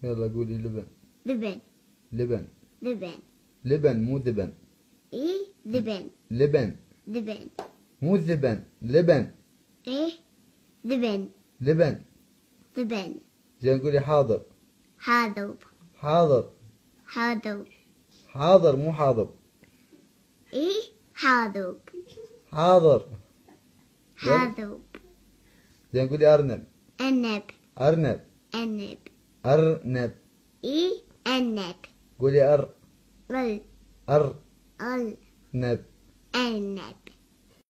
يلا قولي لبن. لبن. لبن. لبن. لبن مو ذبن. إيه لبن. لبن. لبن. مو ذبن، لبن. إيه لبن. لبن. لبن. زين قولي حاضر. حاضر. حاضر. حاضر. حاضر مو حاضر. إيه حاضر. حاضر. حاضر. زين قولي أرنب. أنب. أرنب. أنب. أرنب. إيه أنب. قولي ال. أر. ال. نب. أنب.